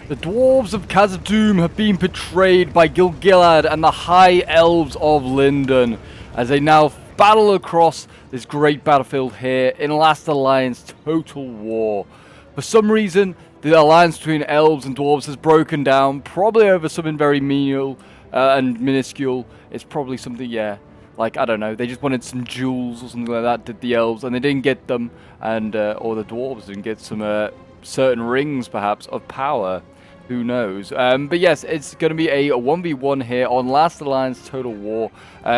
The Dwarves of Khazad Dum have been betrayed by GIL Galad and the High Elves of Lindon as they now battle across this great battlefield here in Last Alliance Total War. For some reason, the alliance between Elves and Dwarves has broken down, probably over something very menial and minuscule. It's probably something, yeah, like, I don't know, they just wanted some jewels or something like that, did the Elves, and they didn't get them, and or the Dwarves didn't get some certain rings, perhaps, of power. Who knows? But yes, it's going to be a 1v1 here on Last Alliance Total War.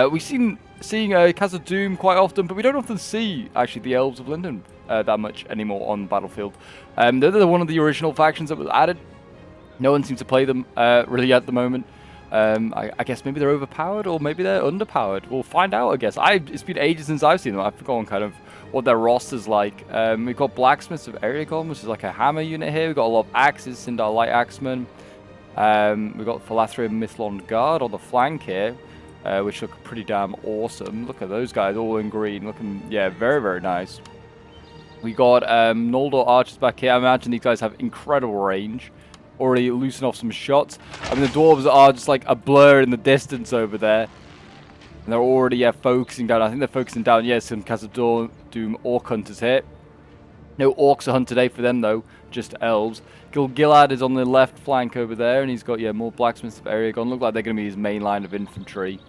We've seeing Khazad Dum quite often, but we don't often see, actually, the Elves of Lindon that much anymore on the battlefield. They're one of the original factions that was added. No one seems to play them really at the moment. I guess maybe they're overpowered or maybe they're underpowered. We'll find out, I guess. It's been ages since I've seen them. I've forgotten kind of what their roster's like. We've got Blacksmiths of Eragon, which is like a hammer unit here. We've got a lot of axes, Sindar Light Axemen. We've got Philathrian Mithlond Guard on the flank here, which look pretty damn awesome. Look at those guys all in green. Looking, yeah, very, very nice. We got Noldor archers back here. I imagine these guys have incredible range. Already loosen off some shots. I mean, the Dwarves are just like a blur in the distance over there. And they're already, yeah, focusing down. I think they're focusing down, yeah, some Khazad Dum Orc Hunters here. No Orcs to hunt today for them, though. Just Elves. GIL Galad is on the left flank over there. And he's got, yeah, more Blacksmiths of Eragon. Look like they're going to be his main line of infantry.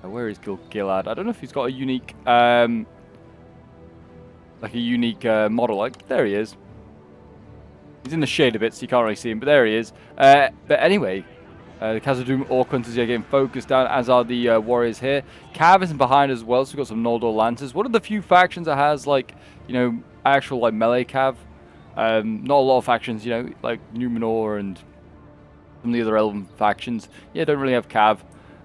Where is GIL Galad? I don't know if he's got a unique, like a unique model. Like, there he is. He's in the shade a bit, so you can't really see him, but there he is. But anyway, the Khazad Dum Orc Hunters are getting focused down, as are the warriors here. Cav is behind as well, so we've got some Noldor Lancers. One of the few factions that has, like, you know, actual, like, melee Cav. Not a lot of factions, you know, like Numenor and some of the other elven factions. Yeah, don't really have Cav.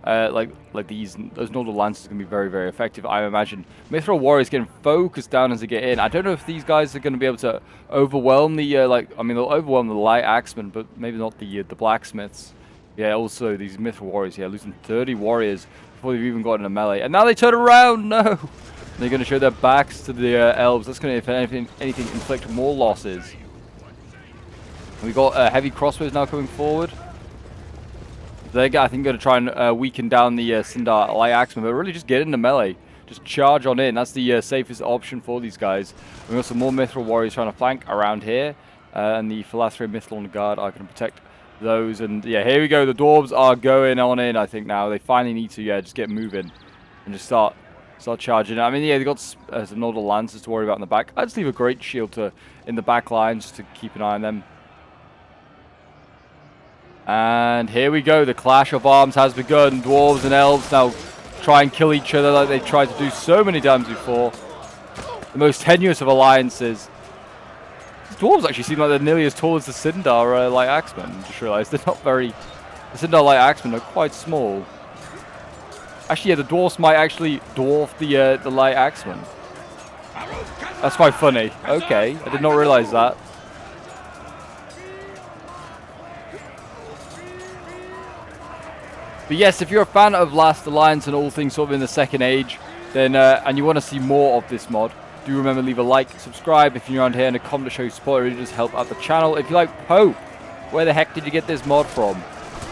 Like those Noldor Lancers can be very, very effective, I imagine. Mithril Warriors getting focused down as they get in. I don't know if these guys are going to be able to overwhelm the, they'll overwhelm the Light Axemen, but maybe not the Blacksmiths. Yeah, also these Mithril Warriors, yeah, losing 30 warriors before they've even gotten a melee. And now they turn around, no! They're going to show their backs to the Elves. That's going to, if anything, inflict more losses. We've got heavy crossbows now coming forward. They're, I think, going to try and weaken down the Sindar Light Axemen, but really just get into melee. Just charge on in. That's the safest option for these guys. We've got some more Mithril Warriors trying to flank around here. And the Philathrian Mithlond Guard are going to protect those. And yeah, here we go. The Dwarves are going on in, I think, now. They finally need to, yeah, just get moving. And just start charging. I mean, yeah, they've got some Noldor Lancers to worry about in the back. I'd just leave a Great Shield in the back line just to keep an eye on them. And here we go, the clash of arms has begun. Dwarves and Elves now try and kill each other like they've tried to do so many times before. The most tenuous of alliances. These Dwarves actually seem like they're nearly as tall as the Sindar Light Axemen. I just realised they're not very... The Sindar Light Axemen are quite small. Actually, yeah, the Dwarves might actually dwarf the Light Axemen. That's quite funny. Okay, I did not realise that. But yes, if you're a fan of Last Alliance and all things sort of in the Second Age, then and you want to see more of this mod, do remember to leave a like, subscribe if you're around here, and a comment to show your support. It really does help out the channel. If you like Pope, where the heck did you get this mod from?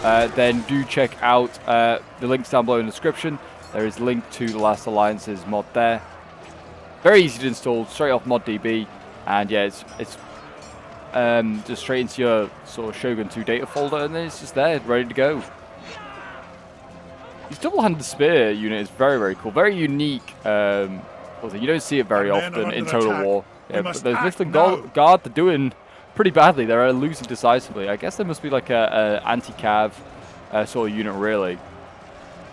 Then do check out the links down below in the description. There is a link to the Last Alliance's mod there. Very easy to install, straight off ModDB, and yeah, it's just straight into your sort of Shogun 2 data folder, and then it's just there, ready to go. This double-handed spear unit is very, very cool. Very unique. You don't see it very often in Total War. Yeah, but those Mithlond Guard, they're doing pretty badly. They're losing decisively. I guess there must be like a anti-cav sort of unit, really.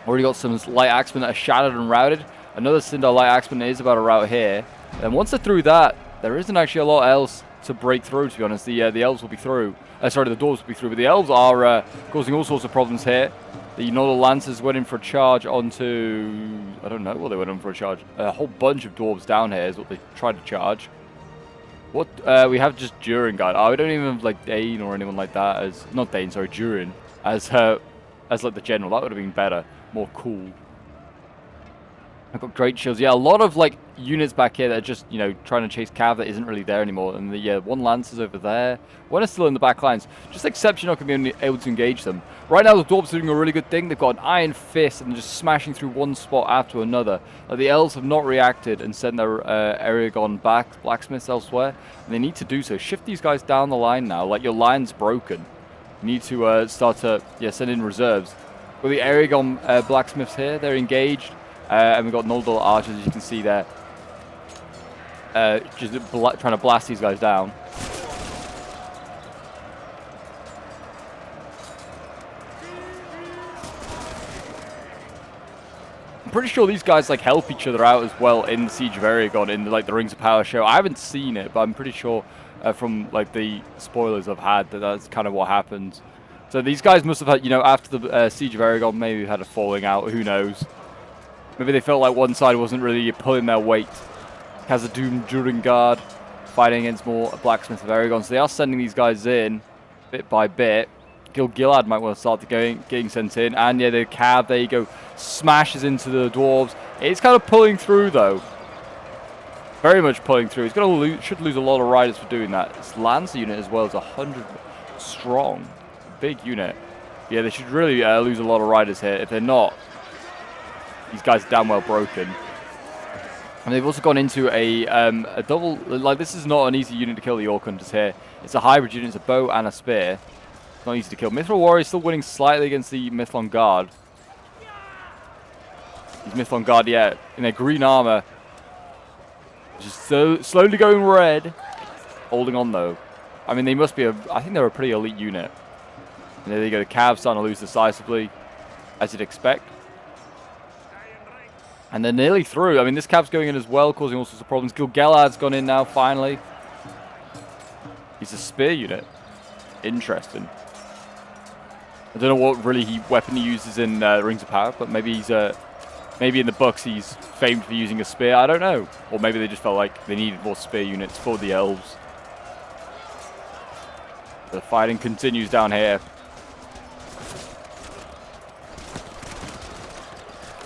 Already got some Light Axemen that are shattered and routed. Another Sindar Light Axemen is about to rout here. And once they're through that, there isn't actually a lot else to break through, to be honest. The Elves will be through. Sorry, the Dwarves will be through. But the Elves are causing all sorts of problems here. The Noldor Lancers went in for a charge onto... I don't know what they went in for a charge. A whole bunch of Dwarves down here is what they tried to charge. What? We have just Durin Guard. Oh, we don't even have, like, Dane or anyone like that as... Not Dane, sorry, Durin. As like, the general. That would have been better. More cool. I've got great shields. Yeah, a lot of like units back here that are just, you know, trying to chase cav that isn't really there anymore. And the one lancer's over there. One is still in the back lines. Just accept you're not going to be able to engage them. Right now, the Dwarves are doing a really good thing. They've got an iron fist and just smashing through one spot after another. The elves have not reacted and sent their Aragon blacksmiths elsewhere. And they need to do so. Shift these guys down the line now. Like, your line's broken. You need to start to send in reserves. With the Aragon blacksmiths here, they're engaged. And we've got Noldor archers, as you can see there. Just trying to blast these guys down. I'm pretty sure these guys like help each other out as well in the Siege of Aragon, in like the Rings of Power show. I haven't seen it, but I'm pretty sure from like the spoilers I've had that's kind of what happens. So these guys must have had, you know, after the Siege of Aragon, maybe had a falling out. Who knows? Maybe they felt like one side wasn't really pulling their weight. Khazad Dum during guard, fighting against more blacksmiths of Aragon. So they are sending these guys in, bit by bit. GIL Galad might want to start getting sent in. And yeah, the cav, there you go, smashes into the dwarves. It's kind of pulling through though. Very much pulling through. It's gonna should lose a lot of riders for doing that. Its lancer unit as well is 100 strong. Big unit. Yeah, they should really lose a lot of riders here. If they're not, these guys are damn well broken. And they've also gone into a double, like this is not an easy unit to kill, the Orc Hunters here. It's a hybrid unit, it's a bow and a spear. It's not easy to kill. Mithril Warrior is still winning slightly against the Mithlon Guard. These Mithlon Guard, yeah, in their green armor. Just so slowly going red. Holding on though. I mean, they must be I think they're a pretty elite unit. And there you go, the Cavs starting to lose decisively, as you'd expect. And they're nearly through. I mean, this Cav's going in as well, causing all sorts of problems. GIL Galad's gone in now, finally. He's a spear unit. Interesting. I don't know what weapon he uses in Rings of Power, but maybe he's maybe in the books he's famed for using a spear. I don't know. Or maybe they just felt like they needed more spear units for the elves. The fighting continues down here.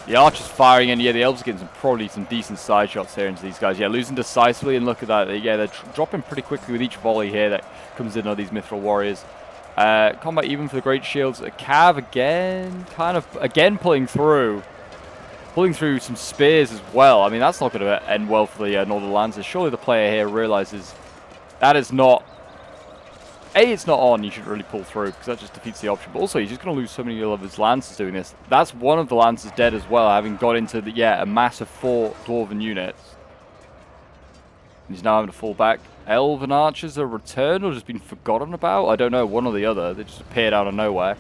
The archer's firing, and yeah, the elves are getting probably some decent side shots here into these guys. Yeah, losing decisively, and look at that. Yeah, they're dropping pretty quickly with each volley here that comes in on these Mithril Warriors. Combat even for the Great Shields. A Cav again, again pulling through. Pulling through some spears as well. I mean, that's not going to end well for the Northern Lancers. Surely the player here realizes that is not... it's not on, you shouldn't really pull through, because that just defeats the option. But also, he's just going to lose so many of his Lancers doing this. That's one of the Lancers dead as well, having got into, a massive 4 Dwarven units. He's now having to fall back. Elven Archers are returned or just been forgotten about? I don't know, one or the other. They just appeared out of nowhere.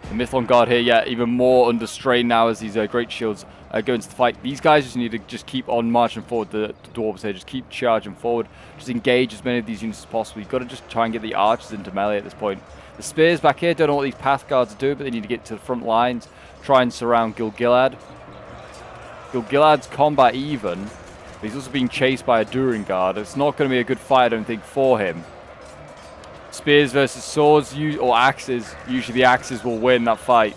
The Mithlon Guard here, yeah, even more under strain now as these Great Shields go into the fight. These guys just need to just keep on marching forward. The Dwarves here, just keep charging forward. Just engage as many of these units as possible. You've got to just try and get the archers into melee at this point. The spears back here, don't know what these path guards are doing, but they need to get to the front lines. Try and surround GIL Galad. GIL Galad's combat even, but he's also being chased by a Durin Guard. It's not going to be a good fight, I don't think, for him. Spears versus swords or axes. Usually the axes will win that fight.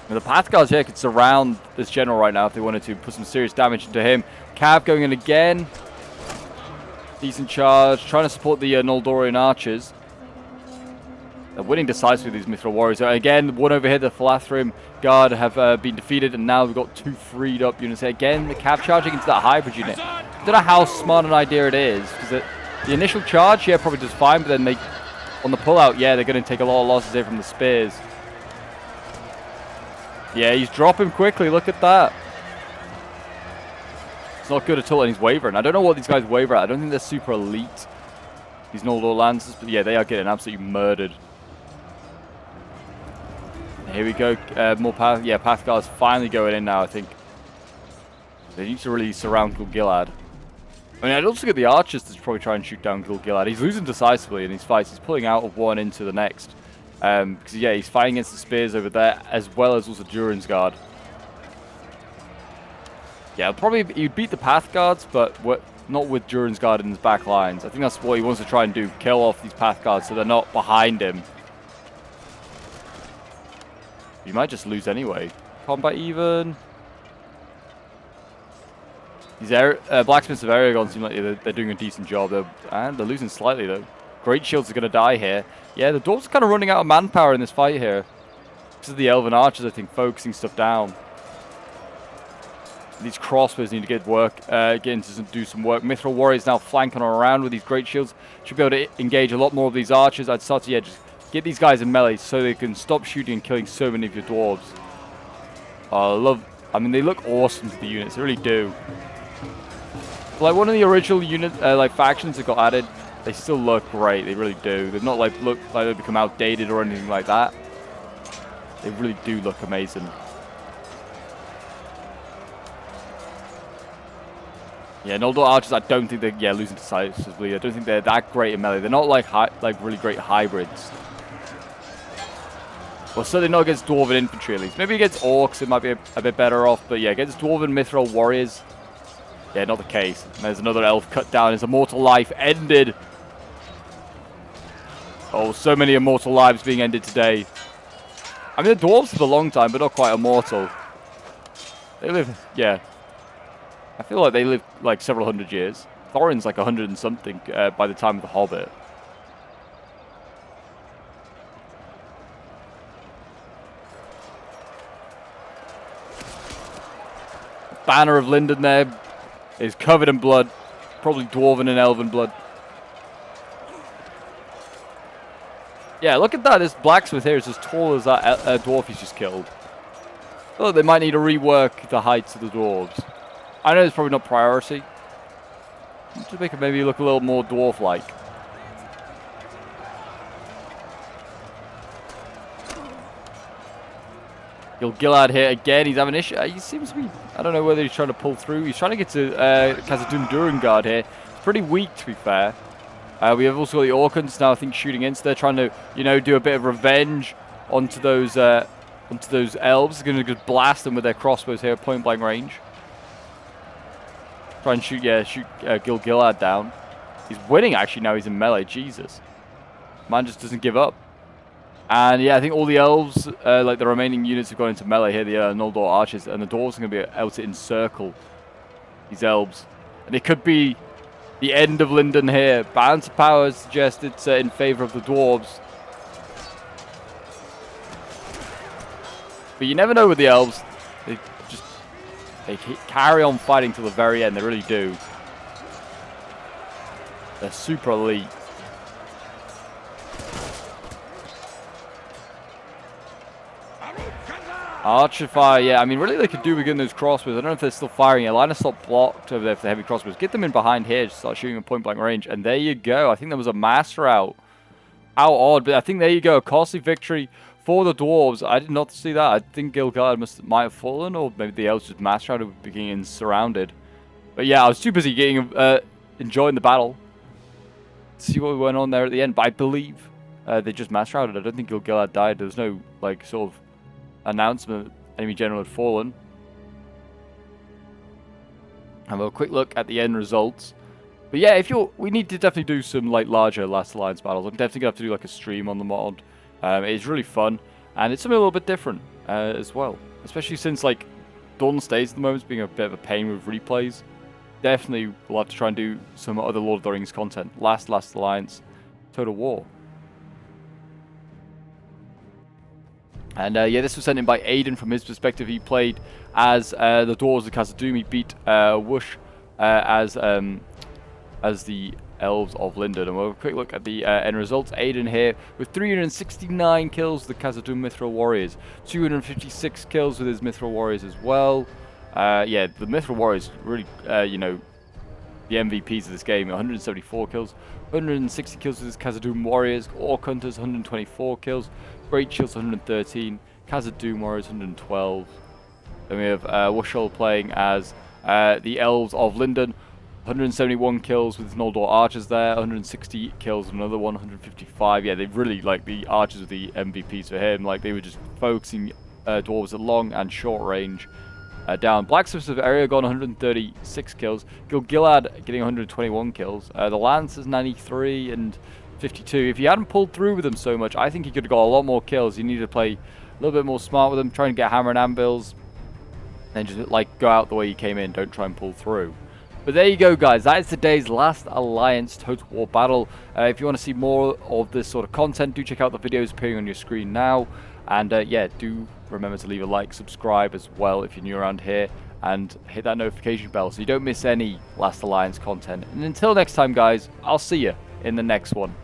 Now the Path Guards here could surround this general right now if they wanted to, put some serious damage into him. Cav going in again. Decent charge, trying to support the Noldorian archers. They're winning decisively, these Mithril Warriors. Again, one over here, the Philathrim Guard have been defeated, and now we've got 2 freed up units here. Again, the Cav charging into that hybrid unit. I don't know how smart an idea it is, because the initial charge, yeah, probably does fine, but then on the pullout, yeah, they're going to take a lot of losses here from the spears. Yeah, he's dropping quickly, look at that. It's not good at all, and he's wavering. I don't know what these guys waver at. I don't think they're super elite, these Noldor Lancers, but yeah, they are getting absolutely murdered. Here we go, more Path, Path Guards finally going in now, I think. They need to really surround GIL Galad. I mean, I'd also get the archers to probably try and shoot down GIL Galad. He's losing decisively in these fights. He's pulling out of one into the next. Because, yeah, he's fighting against the spears over there, as well as also Durin's Guard. Yeah, probably he'd beat the Path Guards, but not with Durin's Guard in his back lines. I think that's what he wants to try and do, kill off these path guards so they're not behind him. You might just lose anyway. Combat even. These blacksmiths of Aragon seem like they're doing a decent job, and they're losing slightly though. Great Shields are going to die here. Yeah, the dwarves are kind of running out of manpower in this fight here. This is the elven archers, I think, focusing stuff down. These crossbows need to get to do some work. Mithril warriors now flanking around with these great shields. Should be able to engage a lot more of these archers. I'd start to just get these guys in melee so they can stop shooting and killing so many of your dwarves. I mean, they look awesome to the units. They really do. Like one of the original factions that got added, they still look great. They really do. They've not look like they've become outdated or anything like that. They really do look amazing. Yeah, Noldor archers, I don't think they're losing decisively. I don't think they're that great in melee. They're not like really great hybrids. Well, certainly not against Dwarven infantry at least. Maybe against orcs it might be a bit better off. But yeah, against Dwarven Mithril warriors, yeah, not the case. And there's another elf cut down. His immortal life ended. Oh, so many immortal lives being ended today. I mean, the dwarves live a long time, but not quite immortal. They live, yeah. I feel like they live like several hundred years. Thorin's like 100 and something by the time of the Hobbit. Banner of Linden there is covered in blood. Probably Dwarven and Elven blood. Yeah, look at that. This blacksmith here is as tall as that dwarf he's just killed. Oh, they might need to rework the heights of the dwarves. I know it's probably not priority. To make it maybe look a little more dwarf-like. GIL Galad here again. He's having an issue. He seems to be... I don't know whether he's trying to pull through. He's trying to get to Khazad Dum Durin Guard here. It's pretty weak, to be fair. We have also got the Orcans now, I think, shooting in. So they're trying to, you know, do a bit of revenge onto those elves. They're going to just blast them with their crossbows here at point-blank range. Try and shoot GIL Galad down. He's winning, actually, now he's in melee. Jesus. Man just doesn't give up. And, yeah, I think all the elves, like the remaining units have gone into melee here, the Noldor archers, and the dwarves are going to be able to encircle these elves. And it could be the end of Linden here. Balance of power suggests it's in favor of the dwarves. But you never know with the elves. They carry on fighting till the very end. They really do. They're super elite. Archer fire, yeah. I mean, really, they could do again those crossbows. I don't know if they're still firing. A line of stop blocked over there for the heavy crossbows. Get them in behind here. Just start shooting at point blank range. And there you go. I think there was a master out. How odd. But I think there you go. A costly victory for the dwarves. I did not see that. I think GIL Galad might have fallen, or maybe the elves just master out of being surrounded. But yeah, I was too busy enjoying the battle. See what went on there at the end. But I believe they just master outed. I don't think GIL Galad died. There was no like sort of announcement enemy general had fallen. Have a quick look at the end results. But yeah, we need to definitely do some like larger Last Alliance battles. I'm definitely gonna have to do like a stream on the mod. It's really fun, and it's something a little bit different as well. Especially since like Dawn Stays at the moment is being a bit of a pain with replays. Definitely we'll have to try and do some other Lord of the Rings content. Last Alliance, Total War. And yeah, this was sent in by Aiden from his perspective. He played as the Dwarves of Khazad Dum. He beat Whoosh as the Elves of Linden. And we'll have a quick look at the end results. Aiden here with 369 kills, the Khazad Dum Mithril Warriors. 256 kills with his Mithril Warriors as well. Yeah, the Mithril Warriors really, you know, the MVPs of this game. 174 kills. 160 kills with his Khazad Dum Warriors. Orc Hunters, 124 kills. Great Shields, 113. Khazad Dum Warriors, 112. Then we have Wushol playing as the Elves of Linden. 171 kills with Noldor archers there. 160 kills with another one. 155. Yeah, they really, like, the archers were the MVPs for him. Like, they were just focusing dwarves at long and short range. down. Blacksmiths of Aragon 136 kills. Gil Galad getting 121 kills. The Lancers 93 and 52. If you hadn't pulled through with them so much, I think you could have got a lot more kills. You need to play a little bit more smart with them, try and get hammer and anvils, and just like go out the way you came in. Don't try and pull through. But there you go, guys. That is today's last Alliance Total War battle. If you want to see more of this sort of content, do check out the videos appearing on your screen now. And yeah, do remember to leave a like, subscribe as well if you're new around here, and hit that notification bell so you don't miss any Last Alliance content. And until next time, guys, I'll see you in the next one.